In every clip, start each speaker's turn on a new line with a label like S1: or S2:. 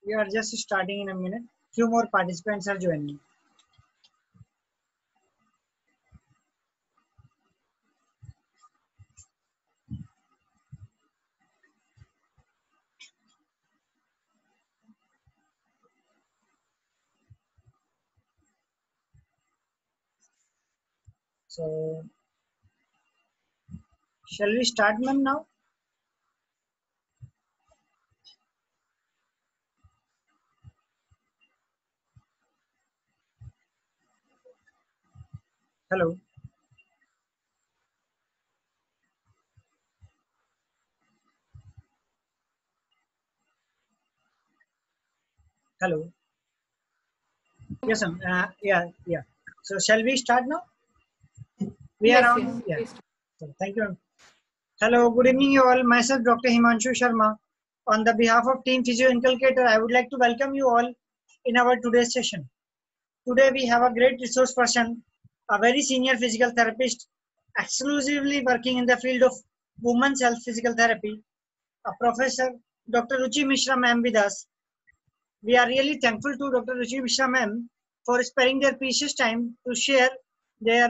S1: We are just starting in a minute. Few more participants are joining. So, shall we start, ma'am, now? Hello. Hello. Yes, ma'am. Yeah. So, shall we start now? We are on. Yeah. So, thank you, ma'am. Hello, good evening, you all. Myself, Dr. Himanshu Sharma. On the behalf of Team Physio Inculcator, I would like to welcome you all in our today's session. Today, we have a great resource person, a very senior physical therapist, exclusively working in the field of women's health physical therapy, a professor, Dr. Ruchi Mishra ma'am with us. We are really thankful to Dr. Ruchi Mishra ma'am for sparing their precious time to share their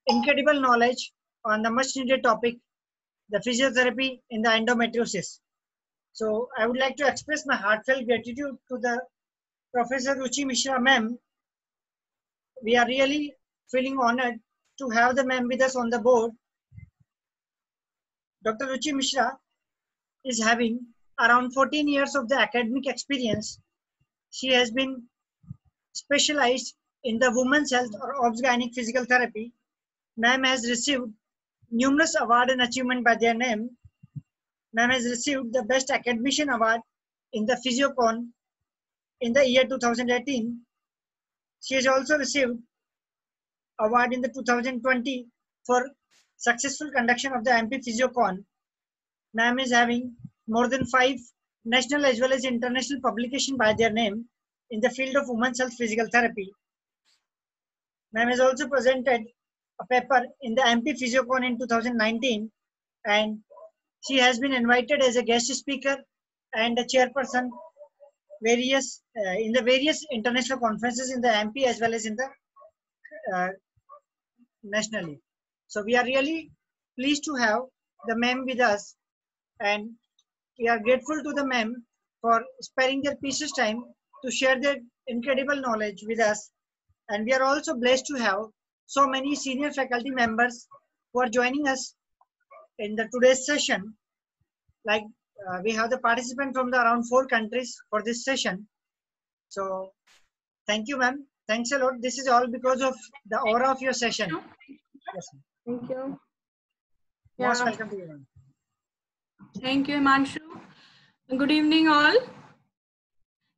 S1: incredible knowledge on the much needed topic, the physiotherapy in the endometriosis. So I would like to express my heartfelt gratitude to the Professor Ruchi Mishra ma'am. We are really feeling honored to have the ma'am with us on the board. Dr. Ruchi Mishra is having around 14 years of the academic experience. She has been specialized in the women's health or obs-gynec physical therapy. Ma'am has received numerous awards and achievements by their name. Ma'am has received the Best Academician Award in the PhysioCon in the year 2018. She has also received award in the 2020 for successful conduction of the MP PhysioCon. Ma'am is having more than 5 national as well as international publications by their name in the field of women's health physical therapy. Ma'am has also presented a paper in the MP PhysioCon in 2019, and she has been invited as a guest speaker and a chairperson in the various international conferences in the MP as well as in the nationally. So we are really pleased to have the ma'am with us, and we are grateful to the ma'am for sparing their precious time to share their incredible knowledge with us. And we are also blessed to have so many senior faculty members who are joining us in the today's session. Like we have the participant from the around 4 countries for this session. So thank you, ma'am. Thanks a lot. This is all because of the aura of your session. Yes,
S2: thank you.
S1: Most welcome to you, ma'am.
S2: Thank you, Himanshu. Good evening, all.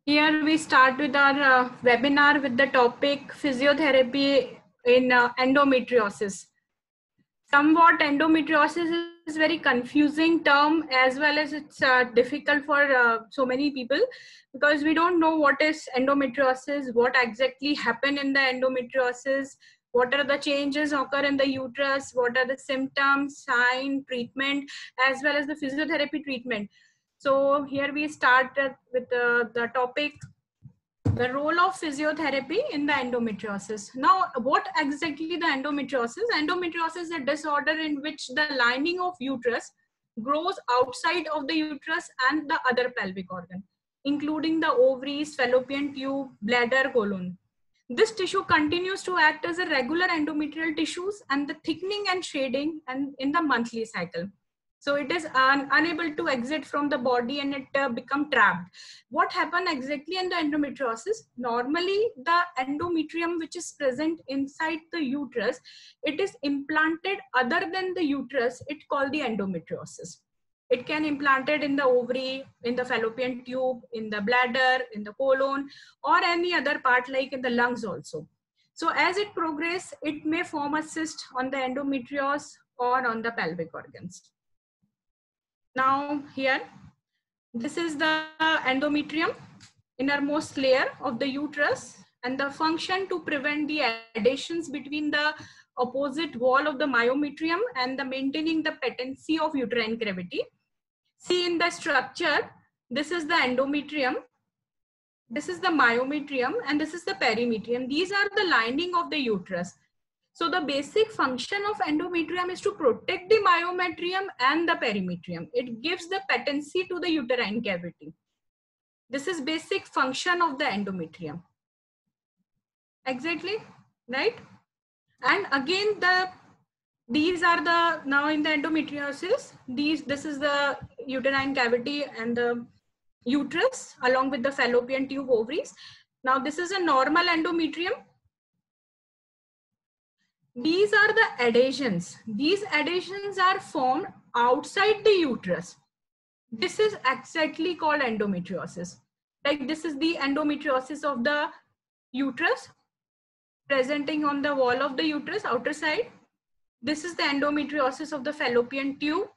S2: Here we start with our webinar with the topic physiotherapy in endometriosis. Somewhat endometriosis is very confusing term, as well as it's difficult for so many people, because we don't know what is endometriosis, what exactly happened in the endometriosis, what are the changes occur in the uterus, what are the symptoms, sign, treatment, as well as the physiotherapy treatment. So here we start with the topic, the role of physiotherapy in the endometriosis. Now, what exactly the endometriosis? Endometriosis is a disorder in which the lining of uterus grows outside of the uterus and the other pelvic organ, including the ovaries, fallopian tube, bladder, colon. This tissue continues to act as a regular endometrial tissues and the thickening and shading and in the monthly cycle. So it is unable to exit from the body, and it become trapped. What happened exactly in the endometriosis? Normally, the endometrium which is present inside the uterus, it is implanted other than the uterus. It called the endometriosis. It can implanted in the ovary, in the fallopian tube, in the bladder, in the colon, or any other part like in the lungs also. So as it progresses, it may form a cyst on the endometrios or on the pelvic organs. Now here, this is the endometrium, innermost layer of the uterus, and the function to prevent the adhesions between the opposite wall of the myometrium and the maintaining the patency of uterine cavity. See in the structure, this is the endometrium. This is the myometrium and this is the perimetrium. These are the lining of the uterus. So the basic function of endometrium is to protect the myometrium and the perimetrium. It gives the patency to the uterine cavity. This is basic function of the endometrium. Exactly, right? And again, these are the, now in the endometriosis, this is the uterine cavity and the uterus along with the fallopian tube ovaries. Now this is a normal endometrium. These are the adhesions. These adhesions are formed outside the uterus. This is exactly called endometriosis. Like this is the endometriosis of the uterus presenting on the wall of the uterus outer side. This is the endometriosis of the fallopian tube,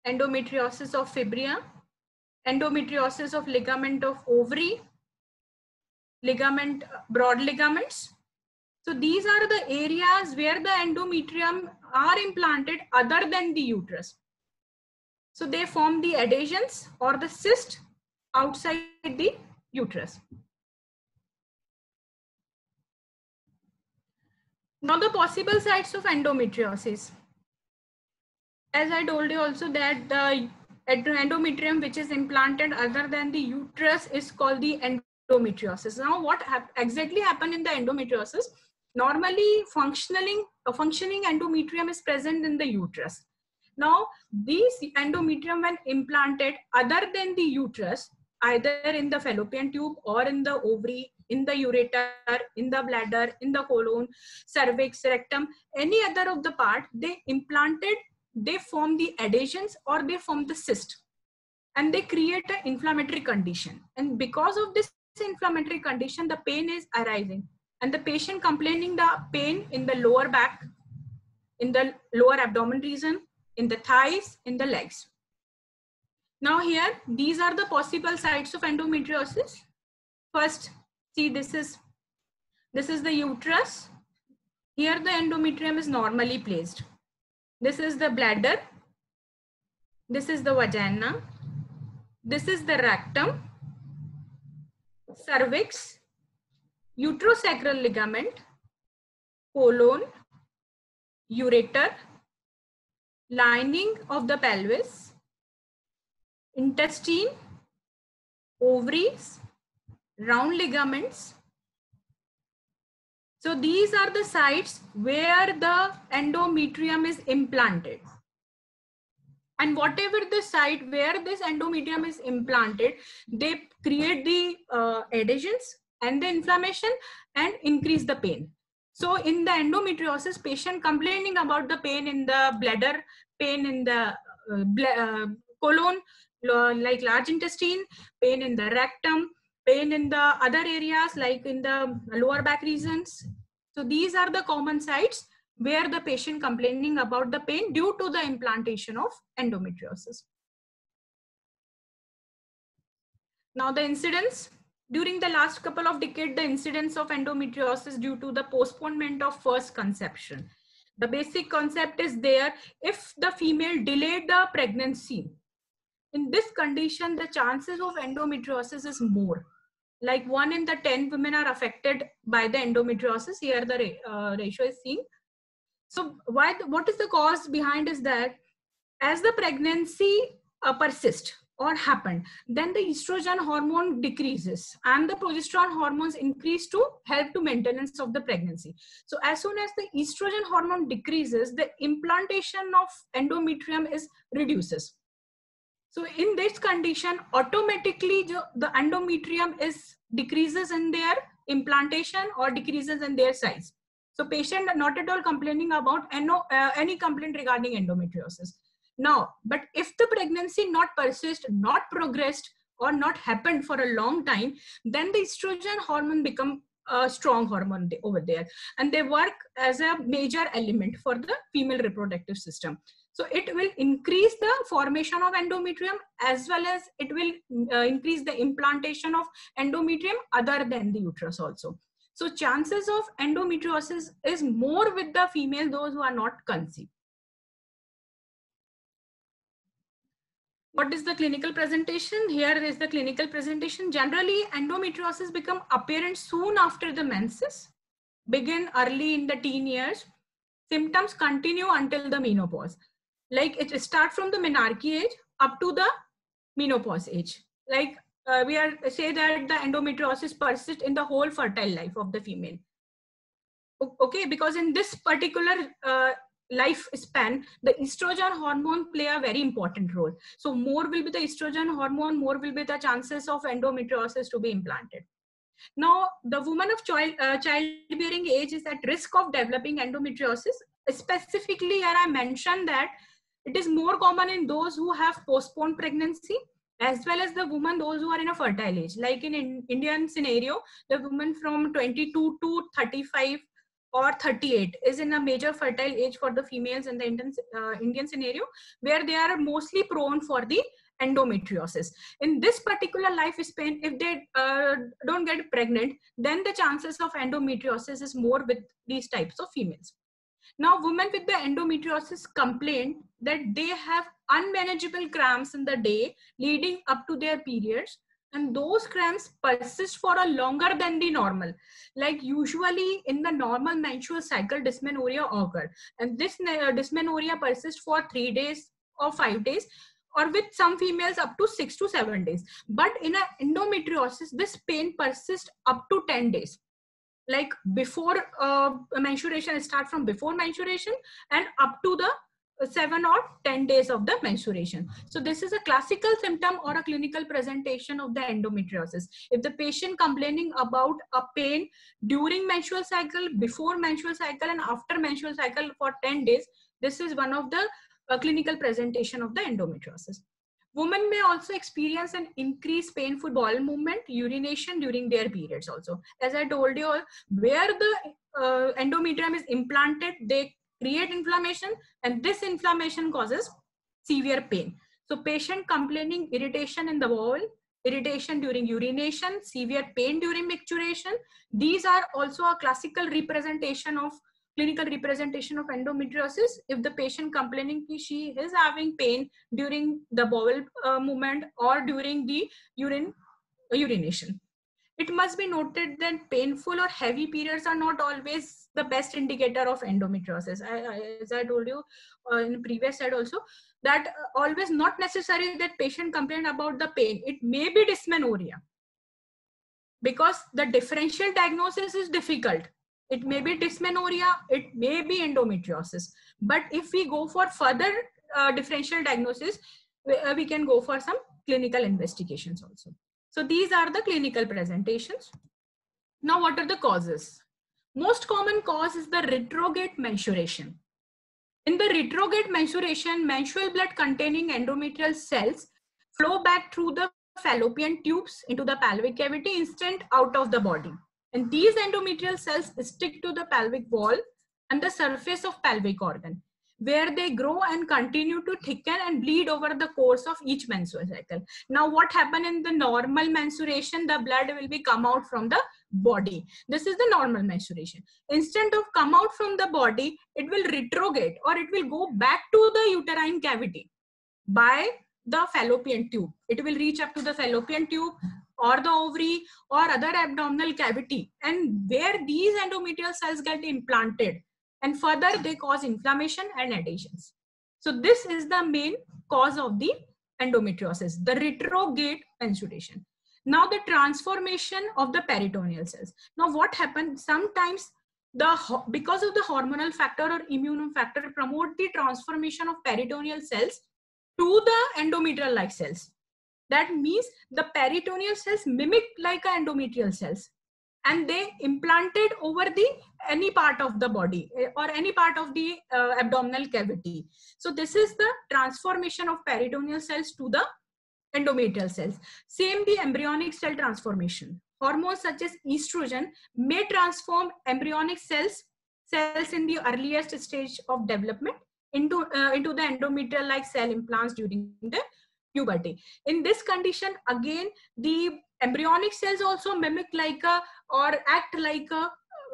S2: endometriosis of fibria, endometriosis of ligament of ovary, ligament, broad ligaments. So these are the areas where the endometrium are implanted other than the uterus. So they form the adhesions or the cyst outside the uterus. Now the possible sites of endometriosis. As I told you also that the endometrium which is implanted other than the uterus is called the endometriosis. Now what exactly happened in the endometriosis? Normally functioning endometrium is present in the uterus. Now these endometrium when implanted other than the uterus, either in the fallopian tube or in the ovary, in the ureter, in the bladder, in the colon, cervix, rectum, any other of the part, they implanted, they form the adhesions or they form the cyst and they create an inflammatory condition. And because of this inflammatory condition, the pain is arising and the patient complaining the pain in the lower back, in the lower abdomen region, in the thighs, in the legs. Now here, these are the possible sites of endometriosis. First, see this is the uterus. Here the endometrium is normally placed. This is the bladder. This is the vagina. This is the rectum, cervix, uterosacral ligament, colon, ureter, lining of the pelvis, intestine, ovaries, round ligaments. So these are the sites where the endometrium is implanted. And whatever the site where this endometrium is implanted, they create the adhesions and the inflammation and increase the pain. So in the endometriosis, patient complaining about the pain in the bladder, pain in the colon, like large intestine, pain in the rectum, pain in the other areas like in the lower back regions. So these are the common sites where the patient complaining about the pain due to the implantation of endometriosis. Now the incidence. During the last couple of decades, the incidence of endometriosis due to the postponement of first conception. The basic concept is there. If the female delayed the pregnancy, in this condition, the chances of endometriosis is more. Like 1 in the 10 women are affected by the endometriosis. Here the ratio is seen. So what is the cause behind is that as the pregnancy persists or happened, then the estrogen hormone decreases and the progesterone hormones increase to help to maintenance of the pregnancy. So as soon as the estrogen hormone decreases, the implantation of endometrium is reduces. So in this condition, automatically the endometrium is decreases in their implantation or decreases in their size. So patient are not at all complaining about any complaint regarding endometriosis. Now, but if the pregnancy not persist, not progressed, or not happened for a long time, then the estrogen hormone become a strong hormone over there, and they work as a major element for the female reproductive system. So it will increase the formation of endometrium as well as it will increase the implantation of endometrium other than the uterus also. So chances of endometriosis is more with the female, those who are not conceived. What is the clinical presentation? Here is the clinical presentation. Generally, endometriosis become apparent soon after the menses, begin early in the teen years. Symptoms continue until the menopause. Like it start from the menarche age up to the menopause age. Like we are say that the endometriosis persists in the whole fertile life of the female. Okay, because in this particular life span, the estrogen hormone play a very important role. So more will be the estrogen hormone, more will be the chances of endometriosis to be implanted. Now, the woman of childbearing age is at risk of developing endometriosis. Specifically, here I mentioned that it is more common in those who have postponed pregnancy, as well as the women, those who are in a fertile age. Like in Indian scenario, the woman from 22 to 35 or 38 is in a major fertile age for the females in the Indian scenario, where they are mostly prone for the endometriosis. In this particular lifespan, if they don't get pregnant, then the chances of endometriosis is more with these types of females. Now, women with the endometriosis complain that they have unmanageable cramps in the day leading up to their periods, and those cramps persist for a longer than the normal. Like usually in the normal menstrual cycle, dysmenorrhea occur, and this dysmenorrhea persists for 3 days or 5 days, or with some females up to 6 to 7 days. But in a endometriosis, this pain persists up to 10 days. Like before menstruation, start from before menstruation and up to the 7 or 10 days of the menstruation. So this is a classical symptom or a clinical presentation of the endometriosis. If the patient complaining about a pain during menstrual cycle, before menstrual cycle, and after menstrual cycle for 10 days, this is one of the clinical presentation of the endometriosis. Women may also experience an increased painful bowel movement, urination during their periods also. As I told you, where the endometrium is implanted, they create inflammation, and this inflammation causes severe pain. So patient complaining irritation in the bowel, irritation during urination, severe pain during micturition. These are also a classical representation of clinical representation of endometriosis. If the patient complaining she is having pain during the bowel movement or during the urination. It must be noted that painful or heavy periods are not always the best indicator of endometriosis. As I told you in the previous slide also, that always not necessary that patient complain about the pain. It may be dysmenorrhea, because the differential diagnosis is difficult. It may be dysmenorrhea, it may be endometriosis. But if we go for further differential diagnosis, we can go for some clinical investigations also. So these are the clinical presentations. Now, what are the causes? Most common cause is the retrograde menstruation. In the retrograde menstruation, menstrual blood containing endometrial cells flow back through the fallopian tubes into the pelvic cavity instead out of the body. And these endometrial cells stick to the pelvic wall and the surface of pelvic organ, where they grow and continue to thicken and bleed over the course of each menstrual cycle. Now, what happens in the normal menstruation? The blood will be come out from the body. This is the normal menstruation. Instead of come out from the body, it will retrograde, or it will go back to the uterine cavity by the fallopian tube. It will reach up to the fallopian tube or the ovary or other abdominal cavity, and where these endometrial cells get implanted, and further they cause inflammation and adhesions. So this is the main cause of the endometriosis, the retrograde menstruation. Now the transformation of the peritoneal cells. Now what happens? Sometimes because of the hormonal factor or immune factor promote the transformation of peritoneal cells to the endometrial like cells. That means the peritoneal cells mimic like endometrial cells, and they implanted over the any part of the body or any part of the abdominal cavity. So this is the transformation of peritoneal cells to the endometrial cells. Same the embryonic cell transformation. Hormones such as estrogen may transform embryonic cells in the earliest stage of development into the endometrial like cell implants during the puberty. In this condition, again, the embryonic cells also mimic like or act like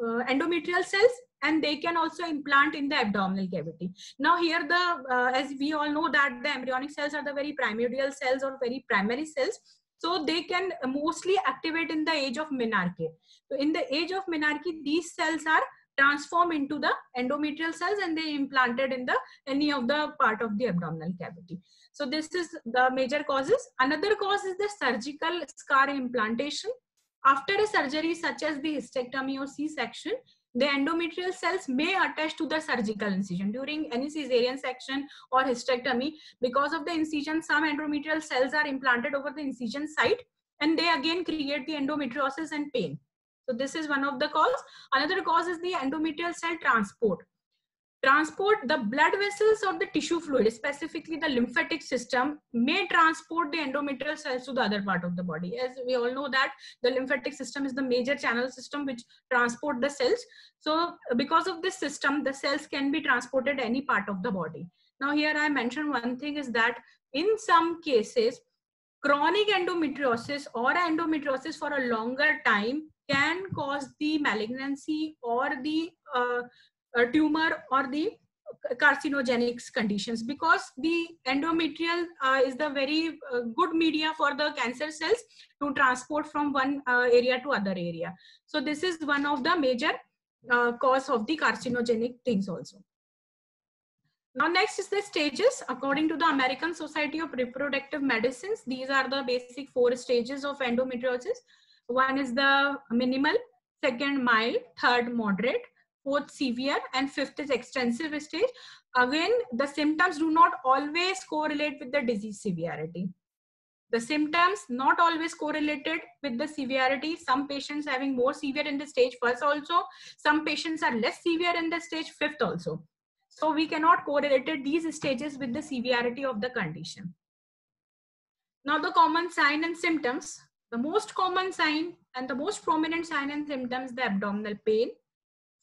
S2: endometrial cells, and they can also implant in the abdominal cavity. Now here as we all know that the embryonic cells are the very primordial cells or very primary cells, so they can mostly activate in the age of menarche. So in the age of menarche, these cells are transformed into the endometrial cells and they implanted in the any of the part of the abdominal cavity. So this is the major causes. Another cause is the surgical scar implantation. After a surgery such as the hysterectomy or C-section, the endometrial cells may attach to the surgical incision. During any cesarean section or hysterectomy, because of the incision, some endometrial cells are implanted over the incision site and they again create the endometriosis and pain. So this is one of the cause. Another cause is the endometrial cell transport. The blood vessels or the tissue fluid, specifically the lymphatic system, may transport the endometrial cells to the other part of the body. As we all know that the lymphatic system is the major channel system which transport the cells. So because of this system, the cells can be transported any part of the body. Now here I mentioned one thing is that in some cases, chronic endometriosis or endometriosis for a longer time can cause the malignancy or the tumor or the carcinogenic conditions, because the endometrial is the very good media for the cancer cells to transport from one area to other area. So this is one of the major cause of the carcinogenic things also. Now next is the stages. According to the American Society of Reproductive Medicines, these are the basic 4 stages of endometriosis. One is the minimal, second mild, third moderate, fourth severe, and fifth is extensive stage. Again, the symptoms do not always correlate with the disease severity. The symptoms not always correlated with the severity. Some patients having more severe in the stage first also. Some patients are less severe in the stage fifth also. So we cannot correlate these stages with the severity of the condition. Now the common sign and symptoms. The most common sign and the most prominent sign and symptoms, the abdominal pain,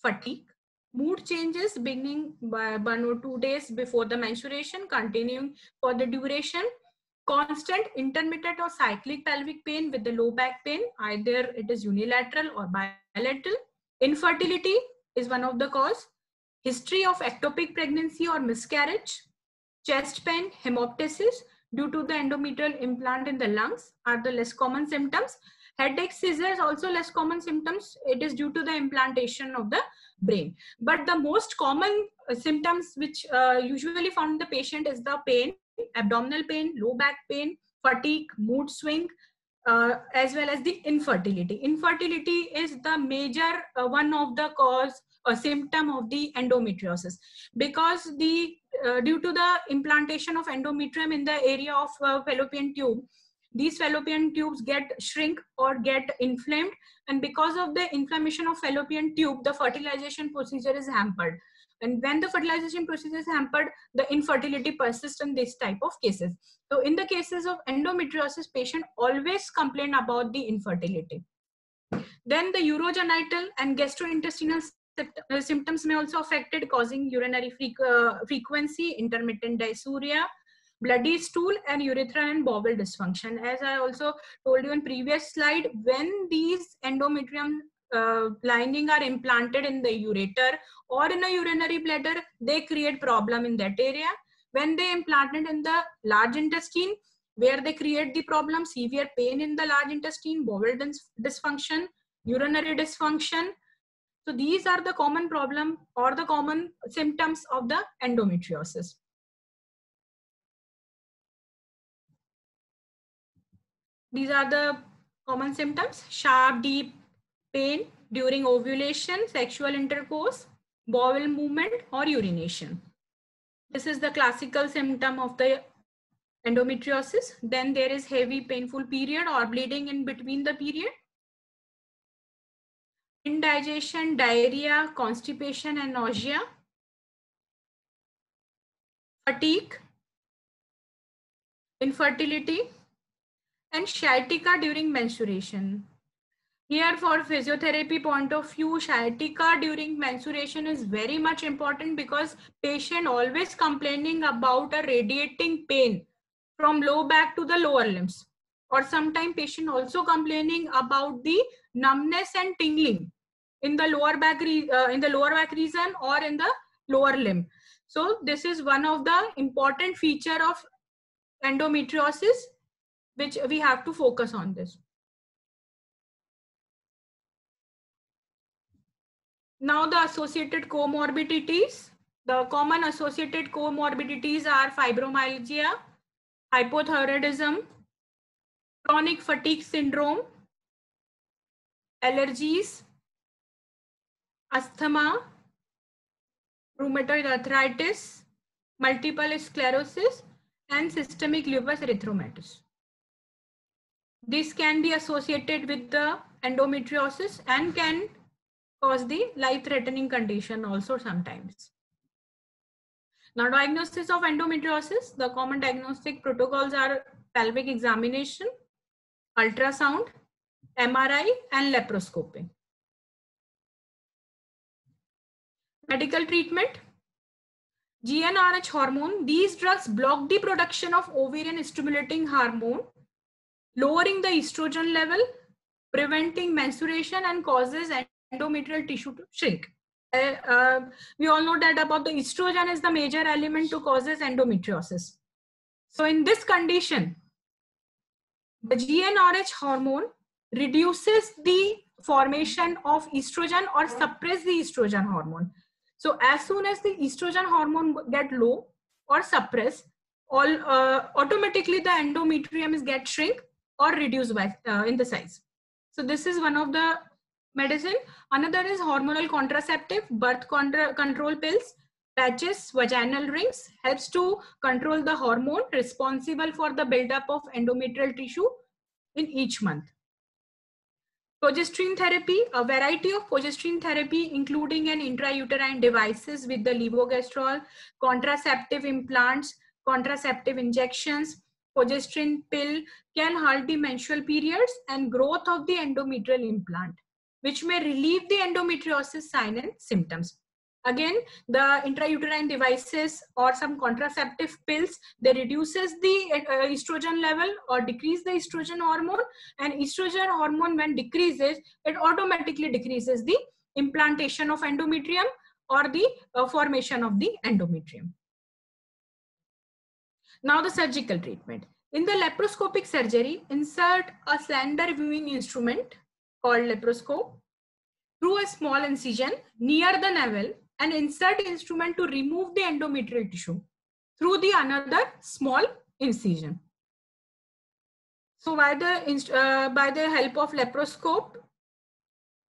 S2: fatigue, mood changes beginning by 1 or 2 days before the menstruation, continuing for the duration, constant intermittent or cyclic pelvic pain with the low back pain, either it is unilateral or bilateral. Infertility is one of the cause. History of ectopic pregnancy or miscarriage, chest pain, hemoptysis due to the endometrial implant in the lungs are the less common symptoms. Headache, seizures also less common symptoms. It is due to the implantation of the brain. But the most common symptoms which usually found in the patient is the pain, abdominal pain, low back pain, fatigue, mood swing, as well as the infertility. Infertility is the major one of the cause or symptom of the endometriosis, because the due to the implantation of endometrium in the area of fallopian tube, these fallopian tubes get shrink or get inflamed, and because of the inflammation of fallopian tube, the fertilization procedure is hampered. And when the fertilization procedure is hampered, the infertility persists in this type of cases. So in the cases of endometriosis, patient always complain about the infertility. Then the urogenital and gastrointestinal symptoms may also affected, causing urinary frequency, intermittent dysuria, bloody stool, and urethral and bowel dysfunction. As I also told you in previous slide, when these endometrium lining are implanted in the ureter or in a urinary bladder, they create problem in that area. When they implanted in the large intestine, where they create the problem, severe pain in the large intestine, bowel dysfunction, urinary dysfunction. So these are the common problem or the common symptoms of the endometriosis. These are the common symptoms: sharp, deep pain during ovulation, sexual intercourse, bowel movement, or urination. This is the classical symptom of the endometriosis. Then there is heavy painful period or bleeding in between the period, indigestion, diarrhea, constipation, and nausea, fatigue, infertility, and sciatica during menstruation. Here, for physiotherapy point of view, sciatica during menstruation is very much important, because patient always complaining about a radiating pain from low back to the lower limbs, or sometimes patient also complaining about the numbness and tingling in the lower back region or in the lower limb. So this is one of the important feature of endometriosis, which we have to focus on this. Now the associated comorbidities. The common associated comorbidities are fibromyalgia, hypothyroidism, chronic fatigue syndrome, allergies, asthma, rheumatoid arthritis, multiple sclerosis, and systemic lupus erythematosus. This can be associated with the endometriosis and can cause the life-threatening condition also sometimes. Now, diagnosis of endometriosis. The common diagnostic protocols are pelvic examination, ultrasound, MRI, and laparoscopy. Medical treatment. GnRH hormone. These drugs block the production of ovarian stimulating hormone, lowering the estrogen level, preventing menstruation, and causes endometrial tissue to shrink. We all know that about the estrogen is the major element to causes endometriosis. So in this condition, the GnRH hormone reduces the formation of estrogen or suppress the estrogen hormone. So as soon as the estrogen hormone get low or suppress, automatically the endometrium is get shrink or reduced by in the size. So this is one of the medicine. Another is hormonal contraceptive, birth control pills, patches, vaginal rings, helps to control the hormone responsible for the buildup of endometrial tissue in each month. Progesterone therapy, a variety of progesterone therapy, including an intrauterine devices with the levogestrel, contraceptive implants, contraceptive injections, progesterone pill can halt the menstrual periods and growth of the endometrial implant, which may relieve the endometriosis sign and symptoms. Again, the intrauterine devices or some contraceptive pills, they reduces the estrogen level or decrease the estrogen hormone, and estrogen hormone when decreases, it automatically decreases the implantation of endometrium or the formation of the endometrium. Now the surgical treatment. In the laparoscopic surgery, insert a slender viewing instrument called laparoscope through a small incision near the navel and insert instrument to remove the endometrial tissue through the another small incision. So by the help of laparoscope,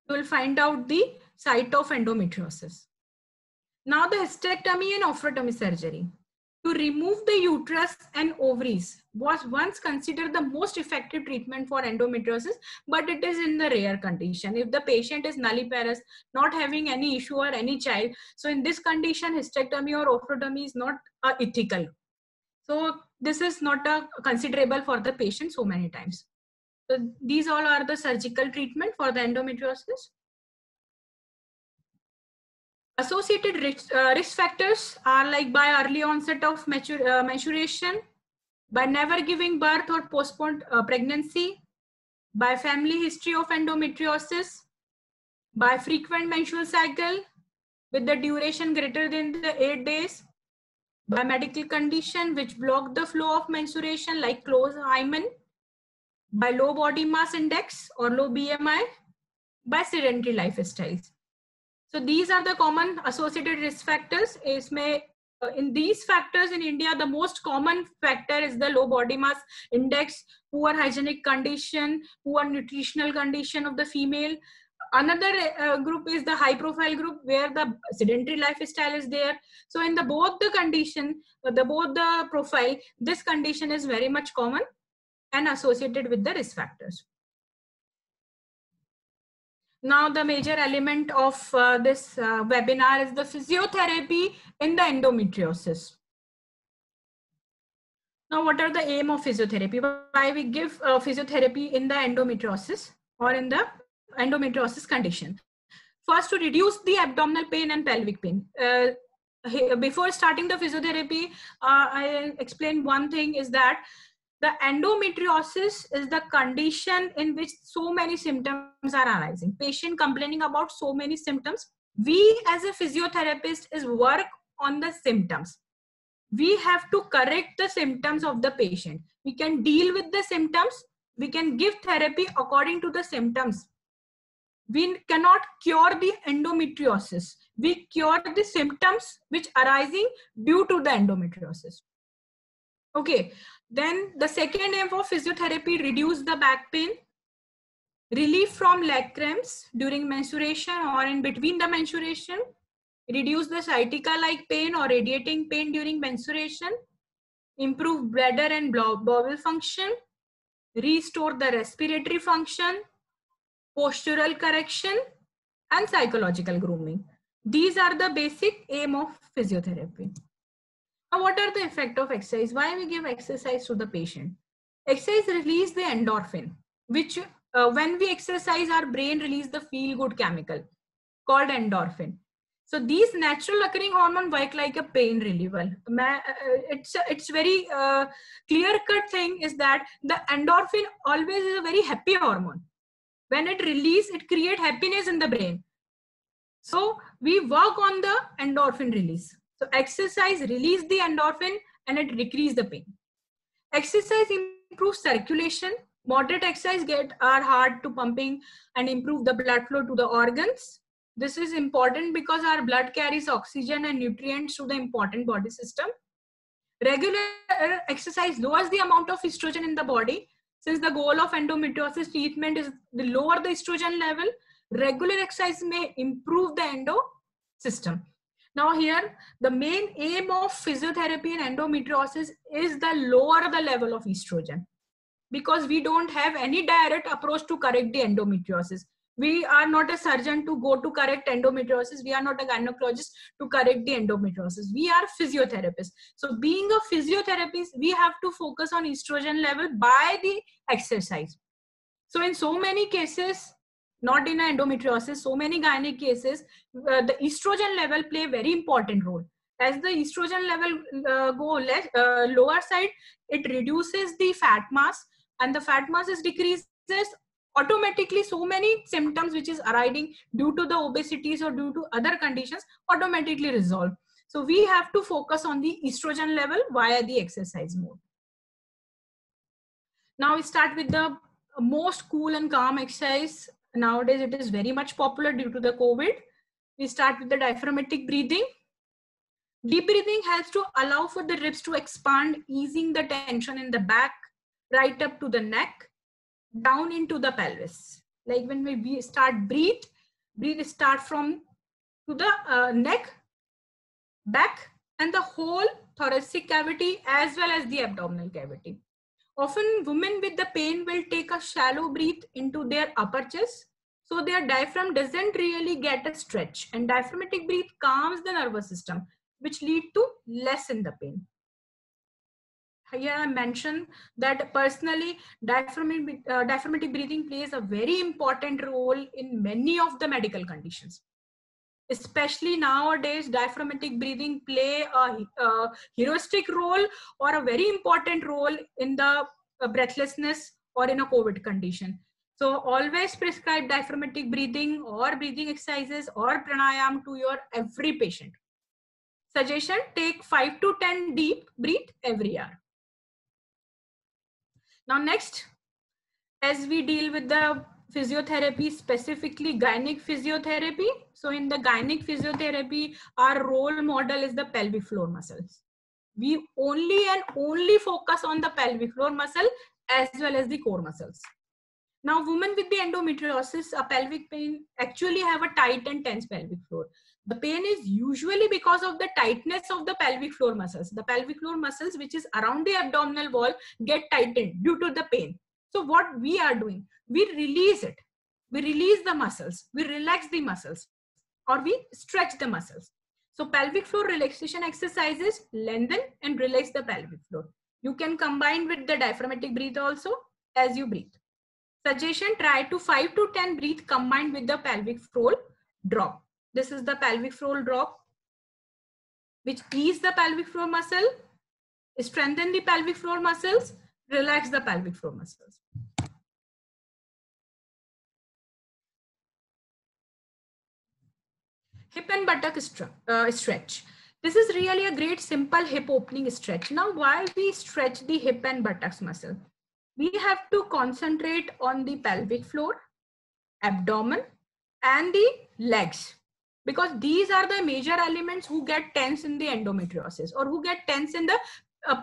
S2: you will find out the site of endometriosis. Now the hysterectomy and oophorectomy surgery. To remove the uterus and ovaries was once considered the most effective treatment for endometriosis, but it is in the rare condition. If the patient is nulliparous, not having any issue or any child, so in this condition, hysterectomy or oophorectomy is not ethical. So this is not considerable for the patient so many times. So these all are the surgical treatment for the endometriosis. Associated risk factors are like by early onset of menstruation, by never giving birth or postponed pregnancy, by family history of endometriosis, by frequent menstrual cycle with the duration greater than the 8 days, by medical condition which block the flow of menstruation like closed hymen, by low body mass index or low BMI, by sedentary lifestyles. So these are the common associated risk factors. In these factors in India, the most common factor is the low body mass index, poor hygienic condition, poor nutritional condition of the female. Another group is the high profile group where the sedentary lifestyle is there. So in both the condition, both the profile, this condition is very much common and associated with the risk factors. Now the major element of this webinar is the physiotherapy in the endometriosis. Now what are the aim of physiotherapy? Why we give physiotherapy in the endometriosis or in the endometriosis condition? First, to reduce the abdominal pain and pelvic pain. Before starting the physiotherapy, I explained one thing is that The endometriosis is the condition in which so many symptoms are arising. Patient complaining about so many symptoms. We as a physiotherapist is work on the symptoms. We have to correct the symptoms of the patient. We can deal with the symptoms. We can give therapy according to the symptoms. We cannot cure the endometriosis. We cure the symptoms which are arising due to the endometriosis. Okay, then the second aim of physiotherapy, reduce the back pain, relief from leg cramps during menstruation or in between the menstruation, reduce the sciatica-like pain or radiating pain during menstruation, improve bladder and bowel function, restore the respiratory function, postural correction, and psychological grooming. These are the basic aim of physiotherapy. Now, what are the effects of exercise? Why we give exercise to the patient? Exercise release the endorphin, which when we exercise, our brain release the feel-good chemical called endorphin. So these natural occurring hormone work like a pain reliever. It's very clear-cut thing is that the endorphin always is a very happy hormone. When it release, it create happiness in the brain. So we work on the endorphin release. So exercise release the endorphin and it decrease the pain. Exercise improves circulation. Moderate exercise get our heart to pumping and improve the blood flow to the organs. This is important because our blood carries oxygen and nutrients to the important body system. Regular exercise lowers the amount of estrogen in the body. Since the goal of endometriosis treatment is to lower the estrogen level, regular exercise may improve the endo system. Now here, the main aim of physiotherapy in endometriosis is the lower the level of estrogen, because we don't have any direct approach to correct the endometriosis. We are not a surgeon to go to correct endometriosis. We are not a gynecologist to correct the endometriosis. We are physiotherapists. So being a physiotherapist, we have to focus on estrogen level by the exercise. So in so many cases, not in endometriosis, so many gynec cases, the estrogen level play a very important role. As the estrogen level go less, lower side, it reduces the fat mass, and the fat mass is decreases, automatically so many symptoms which is arising due to the obesities or due to other conditions automatically resolve. So we have to focus on the estrogen level via the exercise mode. Now we start with the most cool and calm exercise. Nowadays it is very much popular due to the COVID. We start with the diaphragmatic breathing. Deep breathing helps to allow for the ribs to expand, easing the tension in the back, right up to the neck, down into the pelvis. Like when we start breathe start from to the neck, back, and the whole thoracic cavity as well as the abdominal cavity. Often women with the pain will take a shallow breath into their upper chest, so their diaphragm doesn't really get a stretch, and diaphragmatic breath calms the nervous system, which lead to less in the pain. Here I mentioned that personally diaphragmatic breathing plays a very important role in many of the medical conditions. Especially nowadays, diaphragmatic breathing play a heuristic role or a very important role in the breathlessness or in a COVID condition. So always prescribe diaphragmatic breathing or breathing exercises or pranayam to your every patient. Suggestion, take 5 to 10 deep breath every hour. Now next, as we deal with the physiotherapy, specifically gynec physiotherapy. So in the gynec physiotherapy, our role model is the pelvic floor muscles. We only focus on the pelvic floor muscle as well as the core muscles. Now, women with the endometriosis, a pelvic pain actually have a tight and tense pelvic floor. The pain is usually because of the tightness of the pelvic floor muscles. The pelvic floor muscles, which is around the abdominal wall, get tightened due to the pain. So what we are doing, we release it. We release the muscles. We relax the muscles, or we stretch the muscles. So pelvic floor relaxation exercises lengthen and relax the pelvic floor. You can combine with the diaphragmatic breath also as you breathe. Suggestion, try to 5 to 10 breath combined with the pelvic floor drop. This is the pelvic floor drop, which ease the pelvic floor muscle, strengthen the pelvic floor muscles, relax the pelvic floor muscles. Hip and buttock stretch. This is really a great simple hip opening stretch. Now, why we stretch the hip and buttocks muscle? We have to concentrate on the pelvic floor, abdomen, and the legs, because these are the major elements who get tense in the endometriosis or who get tense in the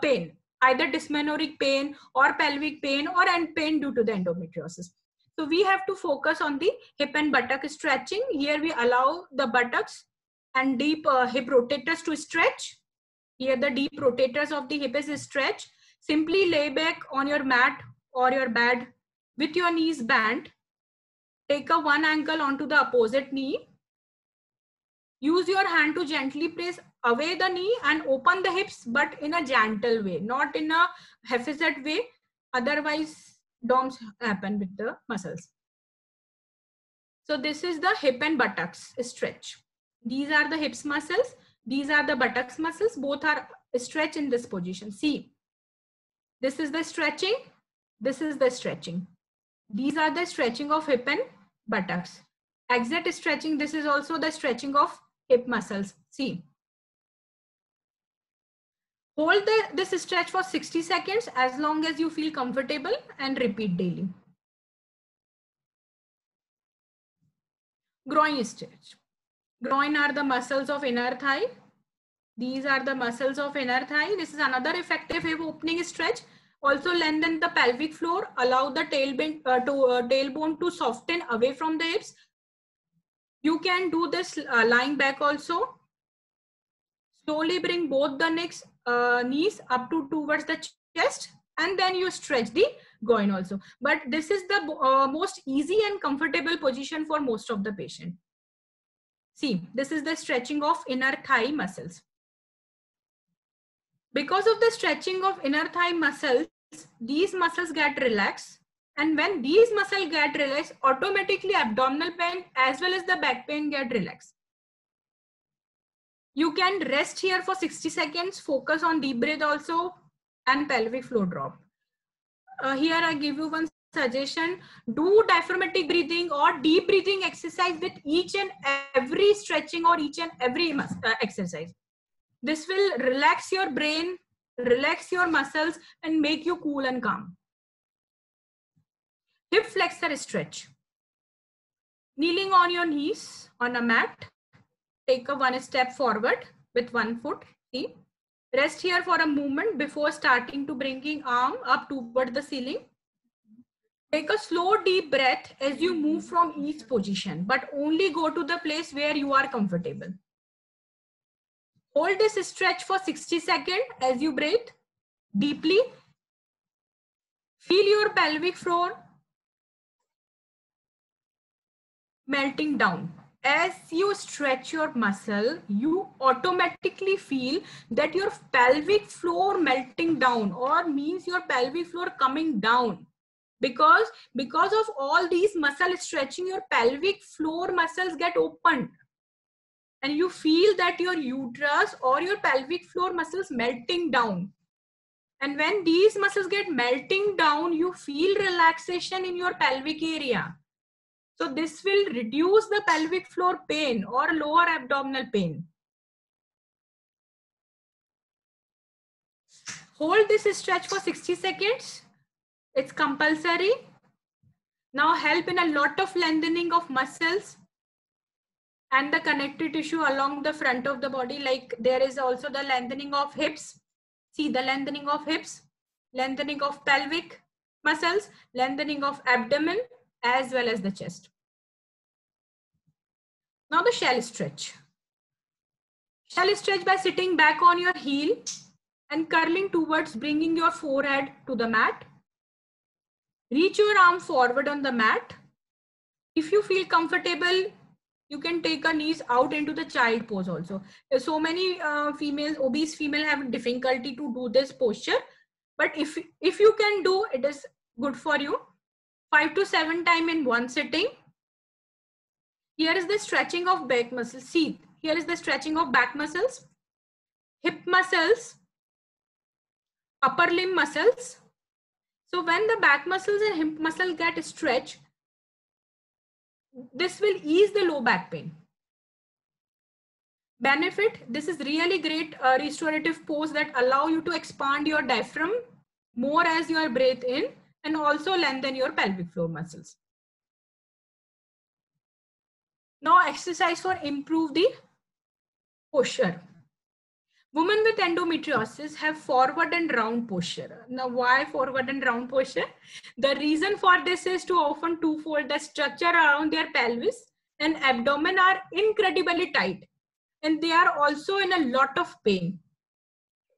S2: pain, either dysmenorrheic pain or pelvic pain or end pain due to the endometriosis. So we have to focus on the hip and buttock stretching. Here we allow the buttocks and deep hip rotators to stretch. Here the deep rotators of the hip is stretched. Simply lay back on your mat or your bed with your knees bent. Take a one ankle onto the opposite knee. Use your hand to gently press away the knee and open the hips, but in a gentle way, not in a haphazard way. Otherwise, DOMS happen with the muscles. So this is the hip and buttocks stretch. These are the hips muscles. These are the buttocks muscles. Both are stretched in this position. See, this is the stretching. This is the stretching. These are the stretching of hip and buttocks. Exit stretching. This is also the stretching of hip muscles. See. Hold this stretch for 60 seconds as long as you feel comfortable and repeat daily. Groin stretch. Groin are the muscles of inner thigh. These are the muscles of inner thigh. This is another effective hip opening stretch. Also lengthen the pelvic floor. Allow the tailbone to soften away from the hips. You can do this lying back also. Slowly bring both the knees up towards the chest, and then you stretch the groin also. But this is the most easy and comfortable position for most of the patient. See, this is the stretching of inner thigh muscles. Because of the stretching of inner thigh muscles, these muscles get relaxed. And when these muscles get relaxed, automatically abdominal pain as well as the back pain get relaxed. You can rest here for 60 seconds, focus on deep breath also, and pelvic floor drop. Here I give you one suggestion. Do diaphragmatic breathing or deep breathing exercise with each and every stretching or each and every exercise. This will relax your brain, relax your muscles, and make you cool and calm. Hip flexor stretch. Kneeling on your knees on a mat. Take a one step forward with one foot. See? Rest here for a moment before starting to bringing arm up toward the ceiling. Take a slow deep breath as you move from each position, but only go to the place where you are comfortable. Hold this stretch for 60 seconds as you breathe deeply. Feel your pelvic floor melting down. As you stretch your muscle, you automatically feel that your pelvic floor melting down, or means your pelvic floor coming down. Because of all these muscle stretching, your pelvic floor muscles get opened. And you feel that your uterus or your pelvic floor muscles melting down. And when these muscles get melting down, you feel relaxation in your pelvic area. So this will reduce the pelvic floor pain or lower abdominal pain. Hold this stretch for 60 seconds. It's compulsory. Now help in a lot of lengthening of muscles and the connective tissue along the front of the body. Like there is also the lengthening of hips. See the lengthening of hips, lengthening of pelvic muscles, lengthening of abdomen, as well as the chest. Now the shell stretch. Shell stretch by sitting back on your heel and curling towards bringing your forehead to the mat. Reach your arm forward on the mat. If you feel comfortable, you can take a knees out into the child pose also. So many obese female have difficulty to do this posture. But if you can do, it is good for you. 5 to 7 times in one sitting. Here is the stretching of back muscles. See, here is the stretching of back muscles, hip muscles, upper limb muscles, So when the back muscles and hip muscle get stretched, this will ease the low back pain. Benefit, this is really great restorative pose that allow you to expand your diaphragm more as you breathe in and also lengthen your pelvic floor muscles. Now exercise for improve the posture. Women with endometriosis have forward and round posture. Now, why forward and round posture? The reason for this is to often twofold. The structure around their pelvis and abdomen are incredibly tight, and they are also in a lot of pain.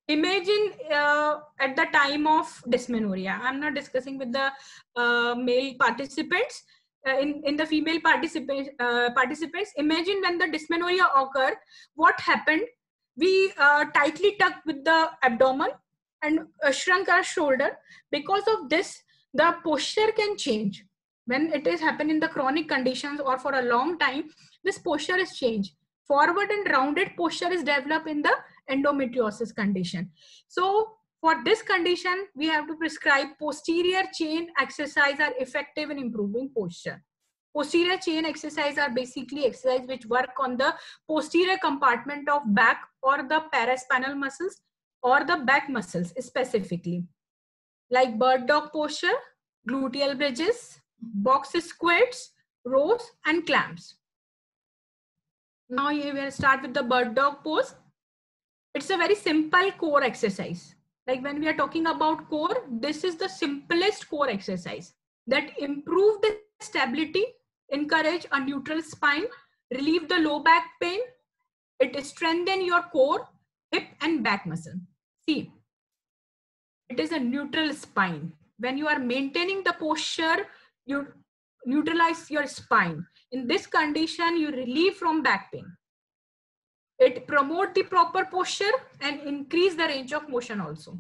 S2: Imagine at the time of dysmenorrhea. I'm not discussing with the male participants. In the female participants, imagine when the dysmenorrhea occurred, what happened? We tightly tucked with the abdomen and shrunk our shoulder. Because of this, the posture can change. When it is happening in the chronic conditions or for a long time, this posture is changed. Forward and rounded posture is developed in the endometriosis condition. So for this condition, we have to prescribe posterior chain exercise are effective in improving posture. Posterior chain exercise are basically exercise which work on the posterior compartment of back or the paraspinal muscles or the back muscles specifically, like bird dog posture, gluteal bridges, box squats, rows, and clamps. Now we will start with the bird dog pose. It's a very simple core exercise. Like when we are talking about core, this is the simplest core exercise that improve the stability, encourage a neutral spine, relieve the low back pain. It strengthens your core, hip and back muscle. See, it is a neutral spine. When you are maintaining the posture, you neutralize your spine. In this condition, you relieve from back pain. It promotes the proper posture and increase the range of motion also.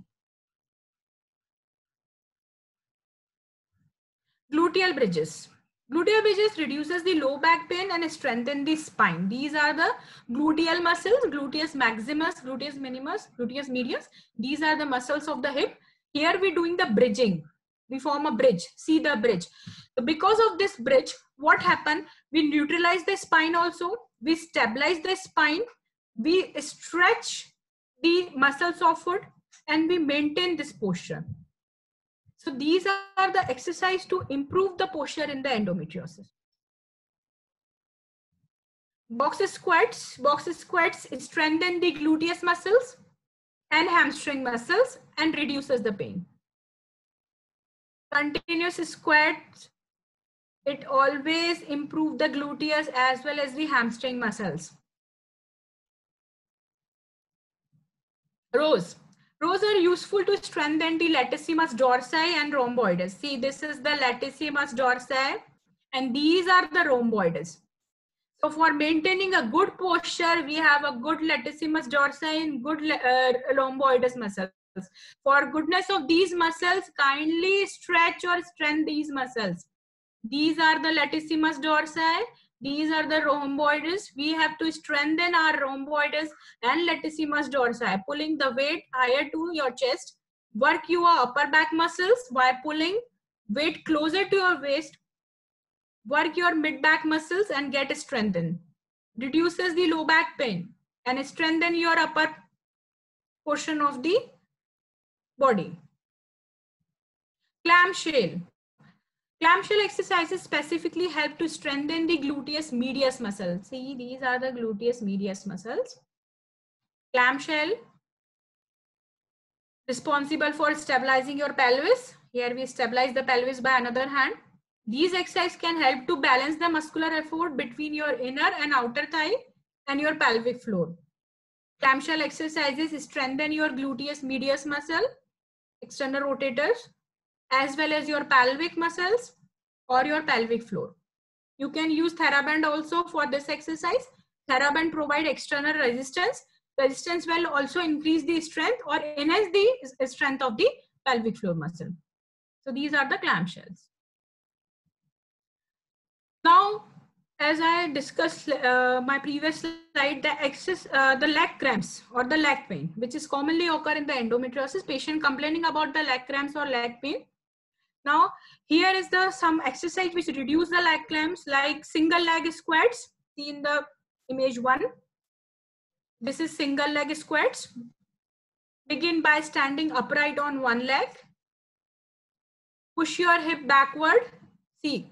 S2: Gluteal bridges. Gluteal bridges reduces the low back pain and strengthen the spine. These are the gluteal muscles, gluteus maximus, gluteus minimus, gluteus medius. These are the muscles of the hip. Here we're doing the bridging. We form a bridge. See the bridge. So because of this bridge, what happened? We neutralize the spine also. We stabilize the spine. We stretch the muscles of foot and we maintain this posture. So these are the exercise to improve the posture in the endometriosis. Box squats strengthen the gluteus muscles and hamstring muscles and reduces the pain. Continuous squats, it always improves the gluteus as well as the hamstring muscles. Rows. Rows are useful to strengthen the latissimus dorsi and rhomboides. See, this is the latissimus dorsi and these are the rhomboides. So for maintaining a good posture, we have a good latissimus dorsi and good rhomboides muscles. For goodness of these muscles, kindly stretch or strengthen these muscles. These are the latissimus dorsi. These are the rhomboides. We have to strengthen our rhomboides and latissimus dorsi, pulling the weight higher to your chest. Work your upper back muscles by pulling weight closer to your waist. Work your mid back muscles and get strengthened. Reduces the low back pain and strengthen your upper portion of the body. Clamshell. Clamshell exercises specifically help to strengthen the gluteus medius muscle. See, these are the gluteus medius muscles. Clamshell, responsible for stabilizing your pelvis. Here we stabilize the pelvis by another hand. These exercises can help to balance the muscular effort between your inner and outer thigh and your pelvic floor. Clamshell exercises strengthen your gluteus medius muscle, external rotators, as well as your pelvic muscles or your pelvic floor. You can use TheraBand also for this exercise. TheraBand provide external resistance. Resistance will also increase the strength or enhance the strength of the pelvic floor muscle. So these are the clamshells. Now, as I discussed my previous slide, the leg cramps or the leg pain, which is commonly occur in the endometriosis, patient complaining about the leg cramps or leg pain. Now, here is some exercise which reduce the leg cramps, like single leg squats. See in the image 1. This is single leg squats. Begin by standing upright on one leg. Push your hip backward. See,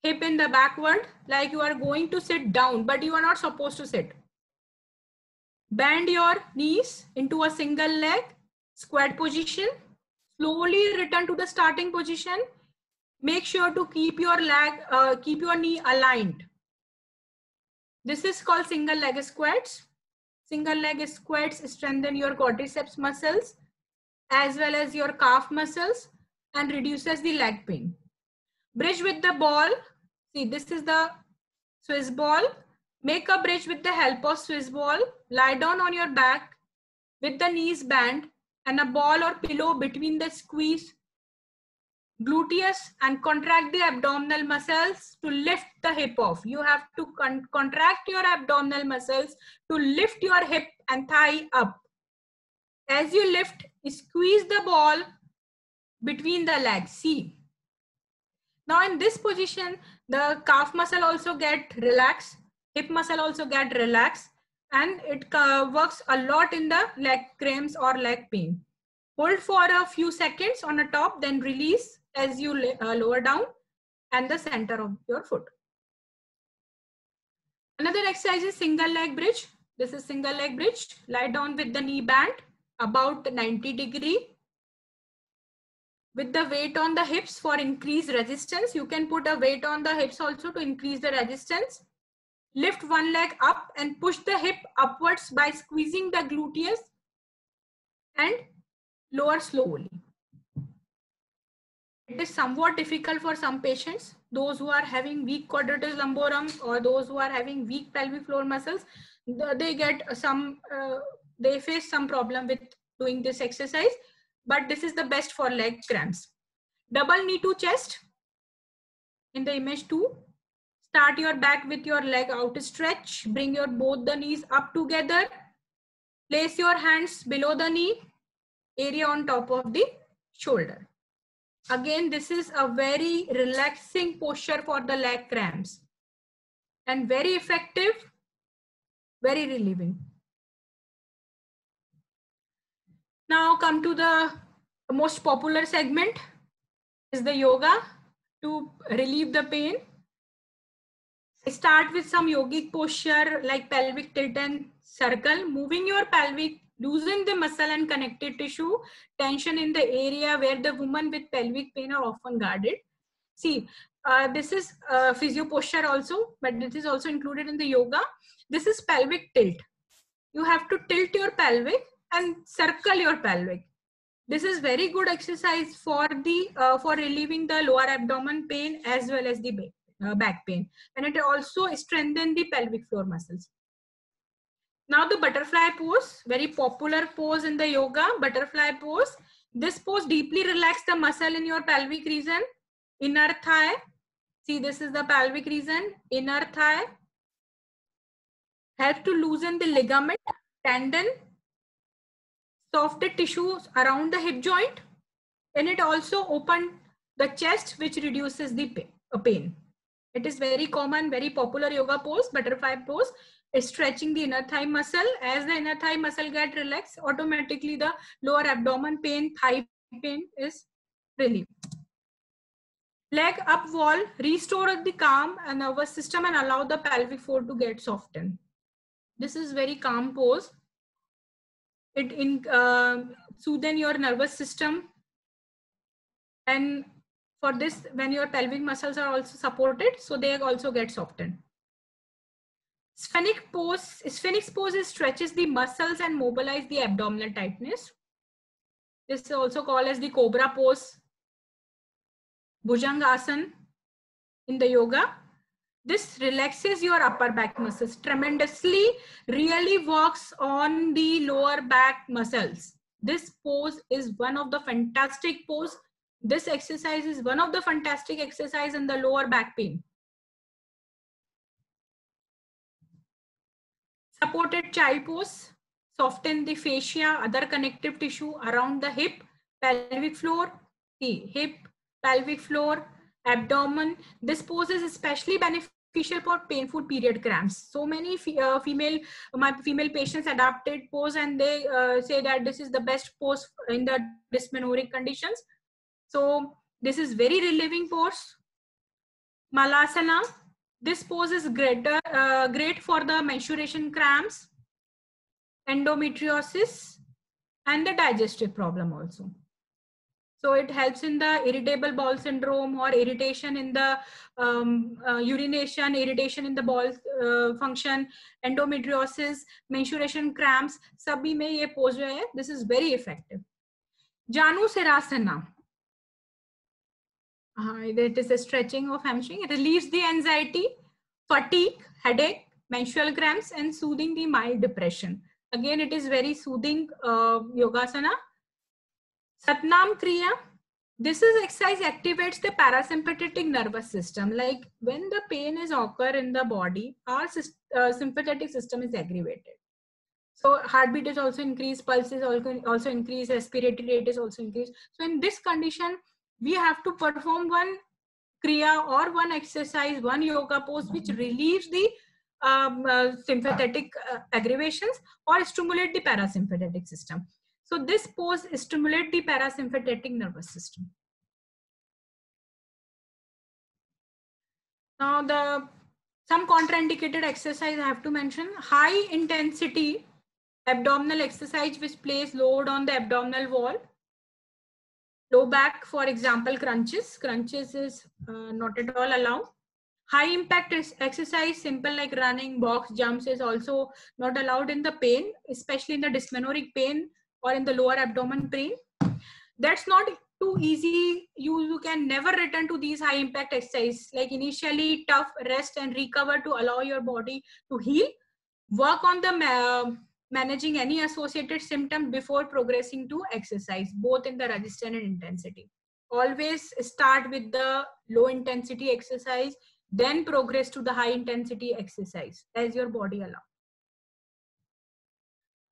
S2: hip in the backward, like you are going to sit down, but you are not supposed to sit. Bend your knees into a single leg squat position. Slowly return to the starting position. Make sure to keep your knee aligned. This is called single leg squats. Single leg squats strengthen your quadriceps muscles as well as your calf muscles and reduces the leg pain. Bridge with the ball. See, this is the Swiss ball. Make a bridge with the help of Swiss ball. Lie down on your back with the knees bent and a ball or pillow between the squeeze gluteus and contract the abdominal muscles to lift the hip off. You have to contract your abdominal muscles to lift your hip and thigh up. As you lift, squeeze the ball between the legs. See. Now in this position, the calf muscle also get relaxed, hip muscle also get relaxed, and it works a lot in the leg cramps or leg pain. Hold for a few seconds on the top, then release as you lower down and the center of your foot. Another exercise is single leg bridge. This is single leg bridge. Lie down with the knee bent about 90 degrees. With the weight on the hips for increased resistance. You can put a weight on the hips also to increase the resistance. Lift one leg up and push the hip upwards by squeezing the gluteus and lower slowly. It is somewhat difficult for some patients, those who are having weak quadratus lumborum or those who are having weak pelvic floor muscles. They face some problem with doing this exercise, but this is the best for leg cramps. Double knee to chest in the image 2. Start your back with your leg out stretch. Bring your both the knees up together. Place your hands below the knee area on top of the shoulder. Again, this is a very relaxing posture for the leg cramps and very effective, very relieving. Now come to the most popular segment is the yoga to relieve the pain. Start with some yogic posture like pelvic tilt and circle, moving your pelvic, loosen the muscle and connective tissue, tension in the area where the women with pelvic pain are often guarded. See, this is physio posture also, but this is also included in the yoga. This is pelvic tilt. You have to tilt your pelvic and circle your pelvic. This is very good exercise for relieving the lower abdomen pain as well as the back pain, and it also strengthens the pelvic floor muscles. Now the butterfly pose, very popular pose in the yoga, butterfly pose. This pose deeply relaxes the muscle in your pelvic region, inner thigh. See, this is the pelvic region, inner thigh. Help to loosen the ligament, tendon, soft tissues around the hip joint, and it also opens the chest, which reduces the pain. It is very common, very popular yoga pose, butterfly pose, is stretching the inner thigh muscle. As the inner thigh muscle gets relaxed, automatically the lower abdomen pain, thigh pain is relieved. Leg up wall, restore the calm and nervous system and allow the pelvic floor to get softened. This is very calm pose. It soothes your nervous system, and for this, when your pelvic muscles are also supported, so they also get softened. Sphinx pose stretches the muscles and mobilize the abdominal tightness. This is also called as the cobra pose, Bhujangasana in the yoga. This relaxes your upper back muscles tremendously, really works on the lower back muscles. This pose is one of the fantastic pose. This exercise is one of the fantastic exercise in the lower back pain. Supported child pose, soften the fascia, other connective tissue around the hip, pelvic floor, the hip, pelvic floor, abdomen. This pose is especially beneficial for painful period cramps. So many my female patients adapted pose, and they say that this is the best pose in the dysmenoric conditions. So this is very relieving pose. Malasana. This pose is great for the menstruation cramps, endometriosis, and the digestive problem also. So it helps in the irritable bowel syndrome or irritation in the urination, irritation in the bowel function, endometriosis, menstruation cramps. Sabhi mein ye pose jo hai, this is very effective. Janu Sirasana. It is a stretching of hamstring. It relieves the anxiety, fatigue, headache, menstrual cramps, and soothing the mild depression. Again, it is very soothing yogasana. Satnam Kriya. This is exercise activates the parasympathetic nervous system. Like when the pain is occur in the body, our sympathetic system is aggravated. So heartbeat is also increased, pulse is also increased, respiratory rate is also increased. So in this condition, we have to perform one kriya or one exercise, one yoga pose which relieves the sympathetic aggravations or stimulate the parasympathetic system. So this pose stimulates the parasympathetic nervous system. Now some contraindicated exercise I have to mention. High intensity abdominal exercise which place load on the abdominal wall. Low back, for example, crunches. Crunches is not at all allowed. High impact exercise, simple like running, box jumps is also not allowed in the pain, especially in the dysmenoric pain or in the lower abdomen pain. That's not too easy. You can never return to these high impact exercise. Like initially tough, rest and recover to allow your body to heal. Work on the managing any associated symptom before progressing to exercise, both in the resistance and intensity. Always start with the low intensity exercise, then progress to the high intensity exercise as your body allows.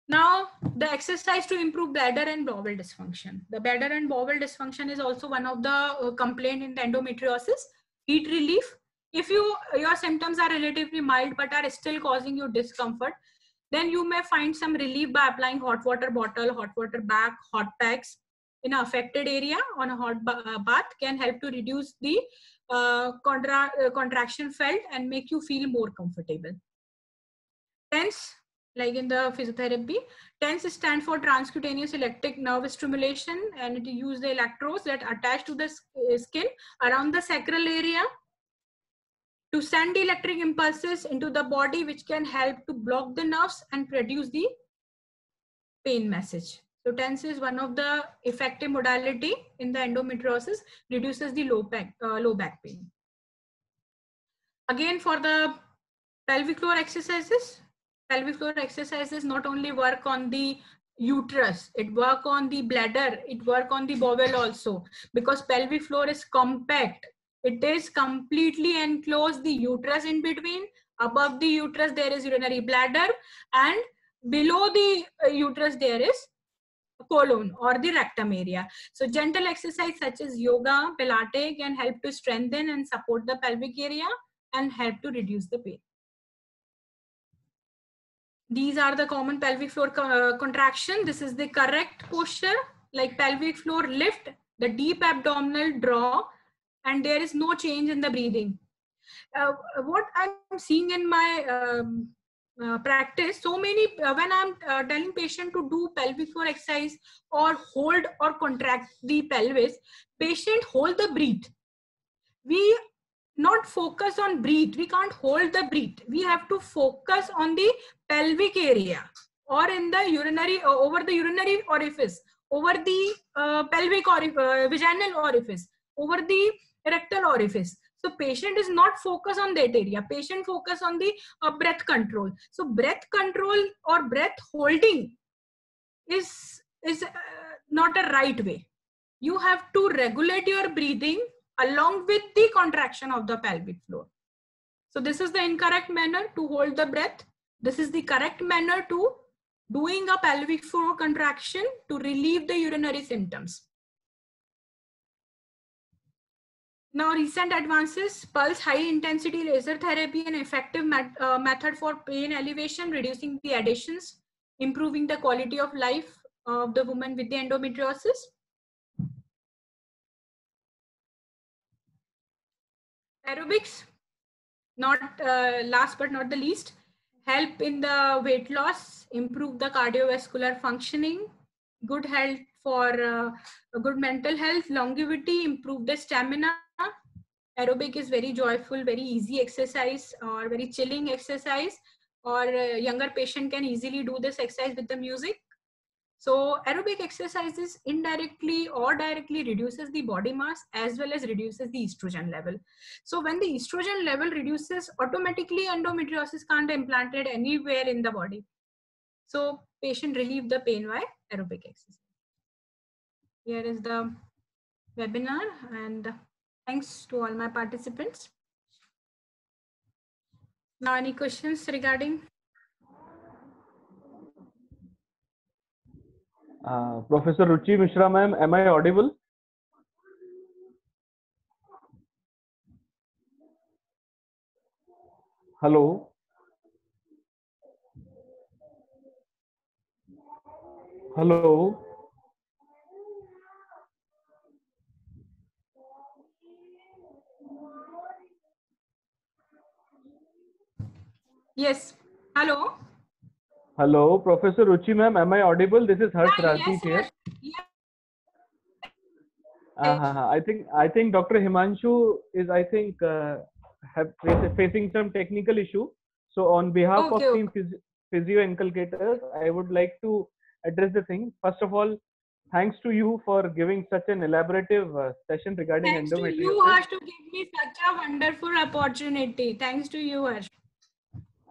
S2: Now, the exercise to improve bladder and bowel dysfunction. The bladder and bowel dysfunction is also one of the complaint in the endometriosis. Heat relief. If your symptoms are relatively mild but are still causing you discomfort, then you may find some relief by applying hot water bottle, hot water bag, hot packs in an affected area on a hot bath can help to reduce the contraction felt and make you feel more comfortable. TENS, like in the physiotherapy, TENS stands for transcutaneous electric nerve stimulation, and it uses the electrodes that attach to the skin around the sacral area to send the electric impulses into the body, which can help to block the nerves and produce the pain message. So TENS is one of the effective modality in the endometriosis, reduces the low back pain. Again, for the pelvic floor exercises not only work on the uterus, it work on the bladder, it work on the bowel also, because pelvic floor is compact. It is completely enclosed the uterus in between. Above the uterus there is urinary bladder, and below the uterus there is colon or the rectum area. So gentle exercise such as yoga, pilates can help to strengthen and support the pelvic area and help to reduce the pain. These are the common pelvic floor contraction. This is the correct posture, like pelvic floor lift, the deep abdominal draw, and there is no change in the breathing. What I'm seeing in my practice, so many when I'm telling patient to do pelvic floor exercise or hold or contract the pelvis, patient hold the breath. We not focus on breathe. We can't hold the breath. We have to focus on the pelvic area or in the urinary, over the urinary orifice, over the pelvic orifice, vaginal orifice, over the rectal orifice. So patient is not focused on that area. Patient focus on the breath control. So breath control or breath holding is not a right way. You have to regulate your breathing along with the contraction of the pelvic floor. So this is the incorrect manner to hold the breath. This is the correct manner to doing a pelvic floor contraction to relieve the urinary symptoms. Now, recent advances, pulse high intensity laser therapy, an effective method for pain elevation, reducing the adhesions, improving the quality of life of the woman with the endometriosis. Aerobics, not last but not the least, help in the weight loss, improve the cardiovascular functioning, good health for good mental health, longevity, improve the stamina. Aerobic is very joyful, very easy exercise or very chilling exercise, or a younger patient can easily do this exercise with the music. So aerobic exercises indirectly or directly reduces the body mass as well as reduces the estrogen level. So when the estrogen level reduces, automatically endometriosis can't be implanted anywhere in the body. So patient relieve the pain by aerobic exercise. Here is the webinar, and thanks to all my participants. Now, any questions regarding?
S3: Professor Ruchi Mishra ma'am, am I audible? Hello. Hello.
S2: Yes. Hello.
S3: Hello, Professor Ruchi ma'am, am I audible? This is Harsh Rathik here.
S2: Yes.
S3: I think Dr. Himanshu is facing some technical issue. So on behalf of Team Physio Inculcators, I would like to address the thing. First of all, thanks to you for giving such an elaborative session regarding endometriosis.
S2: Thanks to you, Harsh, to give me such a wonderful opportunity. Thanks to you, Harsh.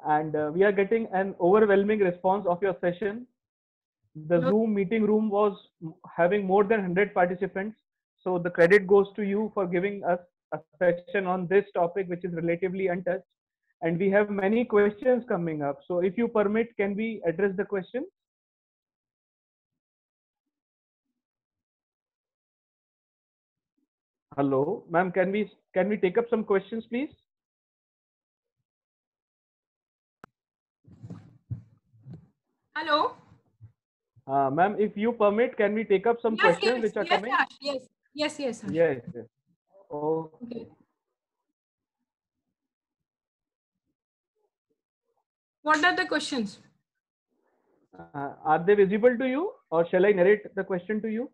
S3: And we are getting an overwhelming response of your session. The Zoom meeting room was having more than 100 participants. So the credit goes to you for giving us a session on this topic, which is relatively untouched. And we have many questions coming up. So if you permit, can we address the questions? Hello, ma'am, can we take up some questions, please?
S2: Hello.
S3: Ma'am, if you permit, can we take up some questions which are coming?
S2: Yes.
S3: Yes. Oh.
S2: Okay. What are the questions?
S3: Are they visible to you, or shall I narrate the question to you?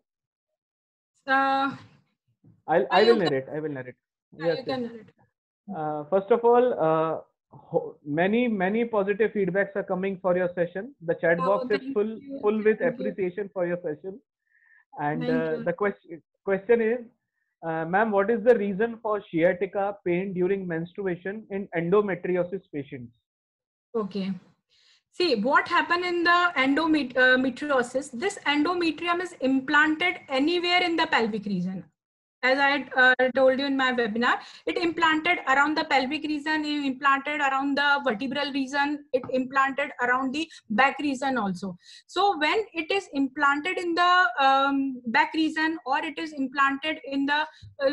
S3: I will narrate.
S2: Yes. You can narrate.
S3: First of all, many positive feedbacks are coming for your session. The chat box is full with appreciation for your session. And the question is, ma'am, what is the reason for sciatica pain during menstruation in endometriosis patients?
S2: Okay. See, what happened in the endometriosis, this endometrium is implanted anywhere in the pelvic region. As I told you in my webinar, it implanted around the pelvic region, it implanted around the vertebral region, it implanted around the back region also. So when it is implanted in the back region, or it is implanted in the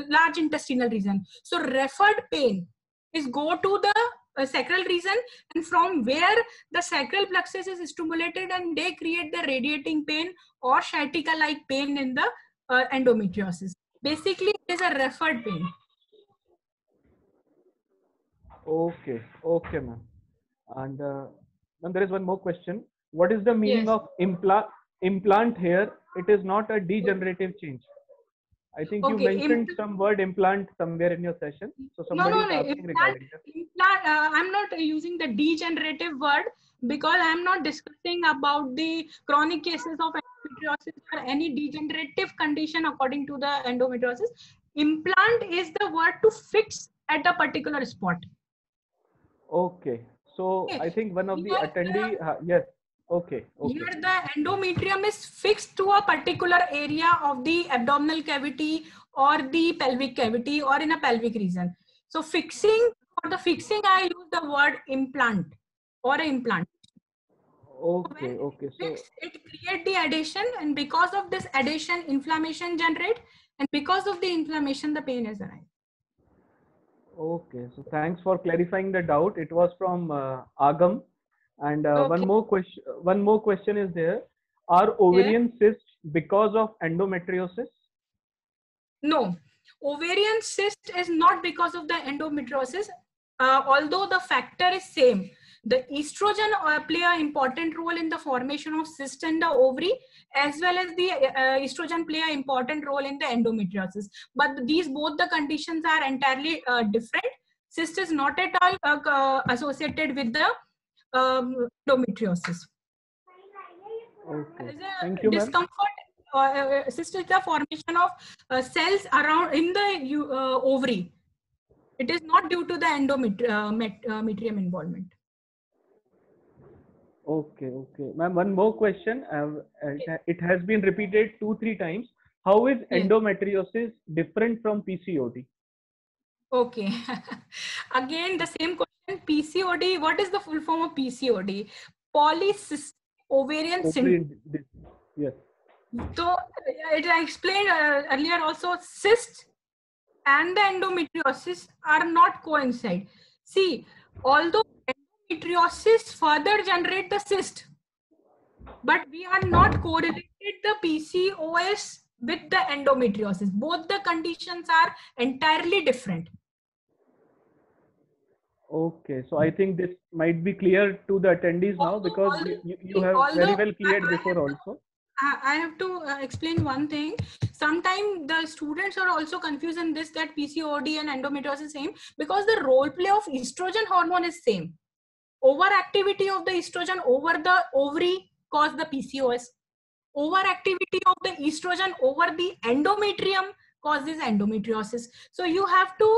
S2: large intestinal region, so referred pain is go to the sacral region, and from where the sacral plexus is stimulated and they create the radiating pain or sciatica like pain in the endometriosis. Basically, it is a referred pain.
S3: Okay, ma'am. And then there is one more question. What is the meaning of implant here? It is not a degenerative change. I think you mentioned some word implant somewhere in your session. So somebody is asking regarding
S2: implant. I'm not using the degenerative word because I'm not discussing about the chronic cases of endometriosis or any degenerative condition according to the endometriosis. Implant is the word to fix at a particular spot.
S3: Okay. So I think one of the attendee, yes. Okay.
S2: Here the endometrium is fixed to a particular area of the abdominal cavity or the pelvic cavity or in a pelvic region. So fixing, for the fixing, I use the word implant or implant.
S3: Okay.
S2: So it creates the adhesion, and because of this adhesion, inflammation generate, and because of the inflammation, the pain is arise.
S3: Okay, so thanks for clarifying the doubt. It was from Agam. And
S2: Okay.
S3: one more question is there. Are
S2: Yeah.
S3: ovarian cysts because of endometriosis?
S2: No, ovarian cyst is not because of the endometriosis, although the factor is same. The estrogen play an important role in the formation of cyst in the ovary, as well as the estrogen play an important role in the endometriosis. But these both the conditions are entirely different. Cyst is not at all associated with the endometriosis.
S3: Okay,
S2: As a
S3: thank you, ma'am.
S2: discomfort, cyst is the formation of cells around in the ovary. It is not due to the endometrium involvement.
S3: Okay, okay. Ma'am, one more question. It has been repeated 2-3 times. How is
S2: Yes.
S3: endometriosis different from PCOD?
S2: Okay. Again, the same question. PCOD, what is the full form of PCOD? Polycystic ovarian syndrome.
S3: Yes.
S2: So, I explained earlier also, cyst and the endometriosis are not coincide. See, although endometriosis further generate the cyst, but we are not correlated the PCOS with the endometriosis. Both the conditions are entirely different.
S3: Okay, so I think this might be clear to the attendees now, because you have very well cleared before also.
S2: I have to explain one thing. Sometimes the students are also confused in this, that PCOD and endometriosis is same, because the role play of estrogen hormone is same. Overactivity of the estrogen over the ovary cause the PCOS. Overactivity of the estrogen over the endometrium causes endometriosis. So you have to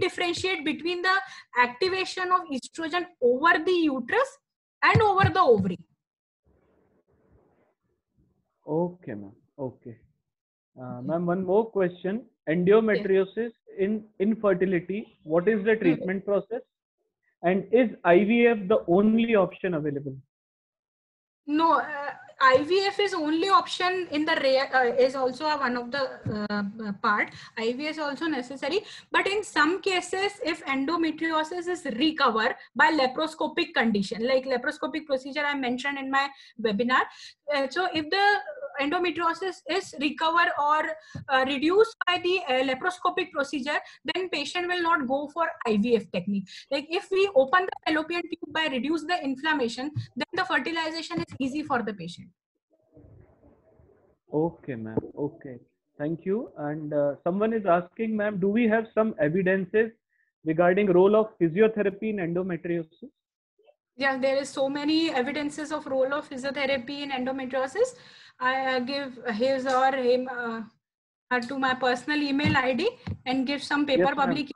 S2: differentiate between the activation of estrogen over the uterus and over the ovary.
S3: Okay, ma'am. Okay. Ma'am, one more question. Endometriosis in infertility, what is the treatment process? And is IVF the only option available?
S2: No, IVF is only option in the rare, is also one of the part. IVF is also necessary, but in some cases, if endometriosis is recovered by laparoscopic condition, like laparoscopic procedure I mentioned in my webinar. So if the endometriosis is recovered or reduced by the laparoscopic procedure, then patient will not go for IVF technique. Like if we open the fallopian tube by reduce the inflammation, then the fertilization is easy for the patient.
S3: Okay, ma'am. Okay. Thank you. And someone is asking, ma'am, do we have some evidences regarding role of physiotherapy in endometriosis?
S2: Yeah, there is so many evidences of role of physiotherapy in endometriosis. I give his or him to my personal email ID and give some paper publication.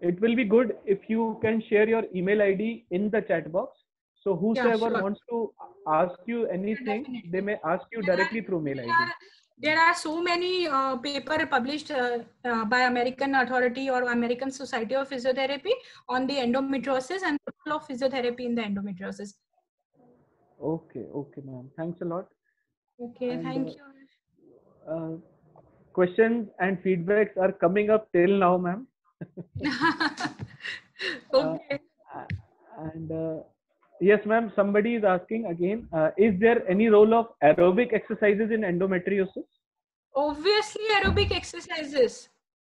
S3: It will be good if you can share your email ID in the chat box. So whosoever wants to ask you anything, they may ask you directly through mail ID.
S2: There are so many paper published by American Authority or American Society of Physiotherapy on the endometriosis and the role of physiotherapy in the endometriosis.
S3: Okay, okay, ma'am. Thanks a lot.
S2: Okay, and, thank you.
S3: Questions and feedbacks are coming up till now, ma'am.
S2: Okay.
S3: Yes, ma'am, somebody is asking again, is there any role of aerobic exercises in endometriosis?
S2: Obviously, aerobic exercises.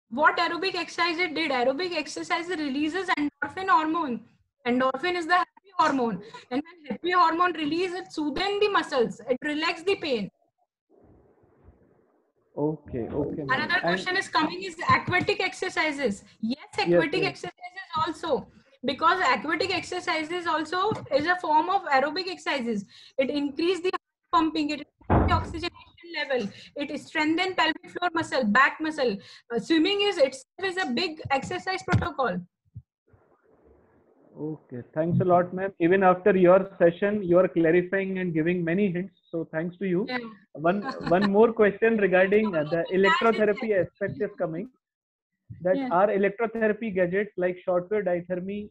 S2: What aerobic exercise it did? Aerobic exercise releases endorphin hormone. Endorphin is the happy hormone. And when happy hormone releases, it soothes the muscles. It relaxes the pain.
S3: Okay, okay.
S2: Another question is coming is aquatic exercises. Yes, aquatic exercises also. Because aquatic exercises also is a form of aerobic exercises. It increases the heart pumping, it increases the oxygenation level, it strengthens pelvic floor muscle, back muscle. Swimming is a big exercise protocol.
S3: Okay, thanks a lot, ma'am. Even after your session, you are clarifying and giving many hints. So thanks to you. Yeah. One more question regarding the electrotherapy aspect is coming. That are electrotherapy gadgets like shortwave diathermy,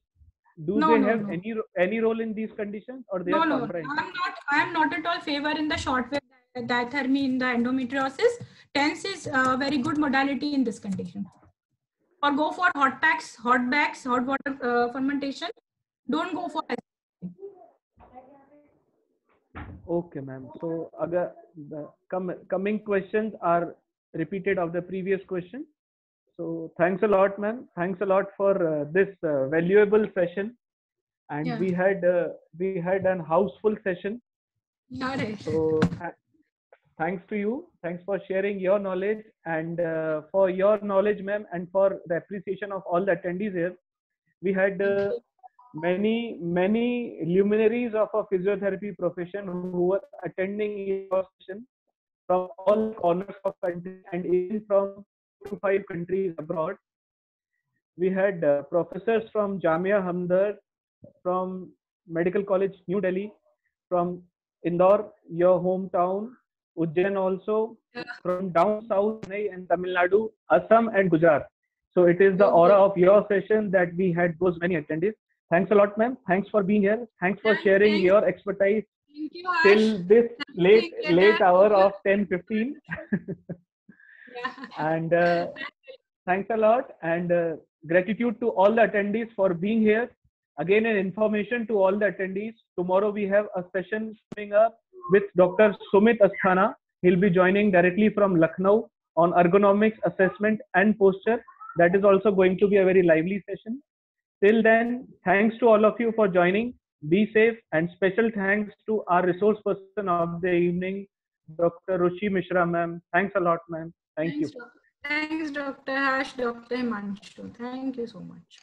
S3: they have any role in these conditions, or they are contraindicated?
S2: I am not at all favor in the shortwave diathermy in the endometriosis. TENS is a very good modality in this condition. or go for hot packs, hot bags, hot water fermentation. Don't go for
S3: Okay, ma'am. So, agar the coming questions are repeated of the previous question. So, thanks a lot, ma'am. Thanks a lot for this valuable session. And
S2: Yeah.
S3: we had an houseful session.
S2: Yeah.
S3: So, thanks to you. Thanks for sharing your knowledge and for your knowledge, ma'am, and for the appreciation of all the attendees here. We had many luminaries of a physiotherapy profession who were attending your session from all corners of country and even from 4 to 5 countries abroad. We had professors from Jamia Hamdard, from Medical College New Delhi, from Indore, your hometown, Ujjain also, from down south, Chennai and Tamil Nadu, Assam and Gujarat. So it is the aura of your session that we had those many attendees. Thanks a lot, ma'am. Thanks for being here. Thanks for sharing your expertise till this late hour of 10:15. And thanks a lot, and gratitude to all the attendees for being here. Again, an information to all the attendees. Tomorrow we have a session coming up with Dr. Sumit Asthana. He'll be joining directly from Lucknow on ergonomics assessment and posture. That is also going to be a very lively session. Till then, thanks to all of you for joining. Be safe, and special thanks to our resource person of the evening, Dr. Ruchi Mishra, ma'am. Thanks a lot, ma'am. Thank you.
S2: Thanks, Dr. Harsh, Dr. Himanshu. Thank you so much.